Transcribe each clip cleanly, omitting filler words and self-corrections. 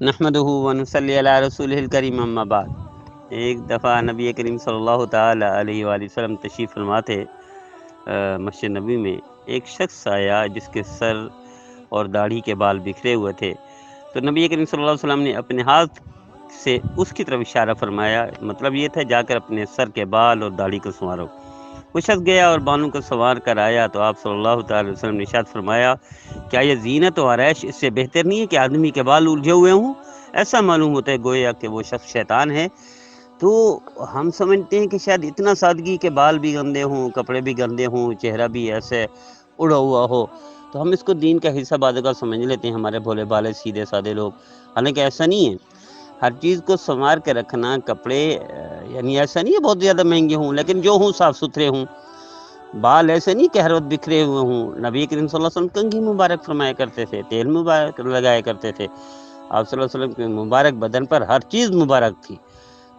نحمدہ ونصلی علی رسولہ الکریم، اما بعد۔ ایک دفعہ نبی کریم صلی اللہ تعالی علیہ وآلہ وسلم تشریف فرما تھے مسجد نبی میں۔ ایک شخص آیا جس کے سر اور داڑھی کے بال بکھرے ہوئے تھے، تو نبی کریم صلی اللہ علیہ وسلم نے اپنے ہاتھ سے اس کی طرف اشارہ فرمایا، مطلب یہ تھا جا کر اپنے سر کے بال اور داڑھی کو سنوارو۔ وہ شخص گیا اور بالوں کو سنوار کر آیا تو آپ صلی اللہ تعالی وسلم نے ارشاد فرمایا، کیا یہ زینت و آرائش اس سے بہتر نہیں ہے کہ آدمی کے بال الجھے ہوئے ہوں؟ ایسا معلوم ہوتا ہے گویا کہ وہ شخص شیطان ہے۔ تو ہم سمجھتے ہیں کہ شاید اتنا سادگی کے بال بھی گندے ہوں، کپڑے بھی گندے ہوں، چہرہ بھی ایسے اڑا ہوا ہو، تو ہم اس کو دین کا حصہ بعد کا سمجھ لیتے ہیں، ہمارے بھولے بھالے سیدھے سادے لوگ۔ حالانکہ ایسا نہیں ہے، ہر چیز کو سنوار کے رکھنا، کپڑے یعنی ایسا نہیں ہے بہت زیادہ مہنگے ہوں، لیکن جو ہوں صاف ستھرے ہوں۔ بال ایسے نہیں کہ ہر وقت بکھرے ہوئے ہوں۔ نبی کریم صلی اللہ علیہ وسلم کنگھی مبارک فرمایا کرتے تھے، تیل مبارک لگایا کرتے تھے، آپ صلی اللہ علیہ وسلم کے مبارک بدن پر ہر چیز مبارک تھی۔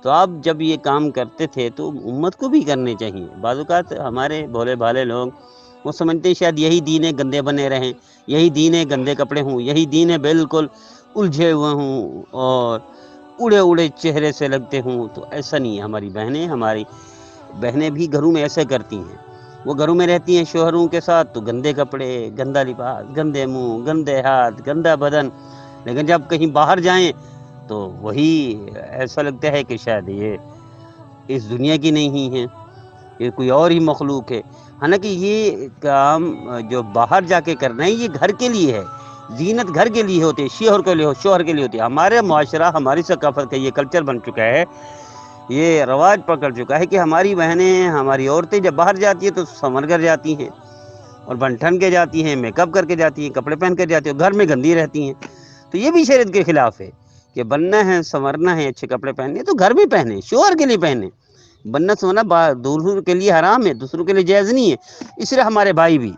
تو آپ جب یہ کام کرتے تھے تو امت کو بھی کرنے چاہیے۔ بعض اوقات ہمارے بھولے بھالے لوگ وہ سمجھتے ہیں شاید یہی دین ہے گندے بنے رہیں، یہی دین ہے گندے کپڑے ہوں، یہی دین ہے بالکل الجھے ہوئے ہوں اور اڑے اڑے چہرے سے لگتے ہوں۔ تو ایسا نہیں ہے۔ ہماری بہنیں بھی گھروں میں ایسے کرتی ہیں، وہ گھروں میں رہتی ہیں شوہروں کے ساتھ تو گندے کپڑے، گندا لباس، گندے منہ، گندے ہاتھ، گندا بدن، لیکن جب کہیں باہر جائیں تو وہی ایسا لگتا ہے کہ شاید یہ اس دنیا کی نہیں ہے، یہ کوئی اور ہی مخلوق ہے۔ حالانکہ یہ کام جو باہر جا کے کرنا ہے یہ گھر کے لیے ہے، زینت گھر کے لیے ہوتی ہے، شوہر کے لیے ہوتی ہے۔ ہمارے معاشرہ، ہماری ثقافت کا یہ کلچر بن چکا ہے، یہ رواج پکڑ چکا ہے کہ ہماری بہنیں، ہماری عورتیں جب باہر جاتی ہیں تو سنور کر جاتی ہیں اور بن ٹھن کے جاتی ہیں، میک اپ کر کے جاتی ہیں، کپڑے پہن کر جاتی ہیں، گھر میں گندی رہتی ہیں۔ تو یہ بھی شریعت کے خلاف ہے کہ بننا ہے، سنورنا ہے، اچھے کپڑے پہننے تو گھر میں پہنے، شوہر کے لیے پہنے۔ بننا سنورنا دوسروں کے لیے حرام ہے، دوسروں کے لیے جائز نہیں ہے۔ اس طرح ہمارے بھائی بھی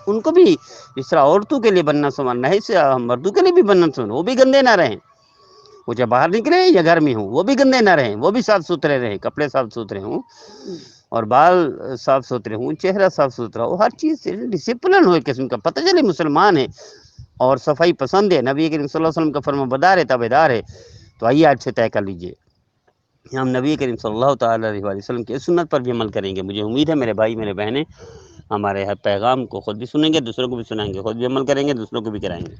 ان کو بھی جس طرح عورتوں کے لیے بننا سنورنا ہے، اس طرح مردوں کے لیے بھی بننا سنورنا، وہ بھی گندے نہ رہیں، وہ چاہے باہر نکلے یا گھر میں ہوں وہ بھی گندے نہ رہیں، وہ بھی صاف ستھرے رہیں، کپڑے صاف ستھرے ہوں اور بال صاف ستھرے ہوں، چہرہ صاف ستھرا ہو، ہر چیز سے ڈسپلن ہو، ایک قسم کا پتہ چلے مسلمان ہے اور صفائی پسند ہے، نبی کریم صلی اللہ علیہ وسلم کا فرمان بردار ہے، تابعدار ہے۔ تو آئیے آج سے طے کر لیجئے ہم نبی کریم صلی اللہ تعالی علیہ وآلہ وسلم کی سنت پر بھی عمل کریں گے۔ مجھے امید ہے میرے بھائی، میرے بہنیں ہمارے ہر پیغام کو خود بھی سنیں گے، دوسروں کو بھی سنائیں گے، خود بھی عمل کریں گے، دوسروں کو بھی کرائیں گے۔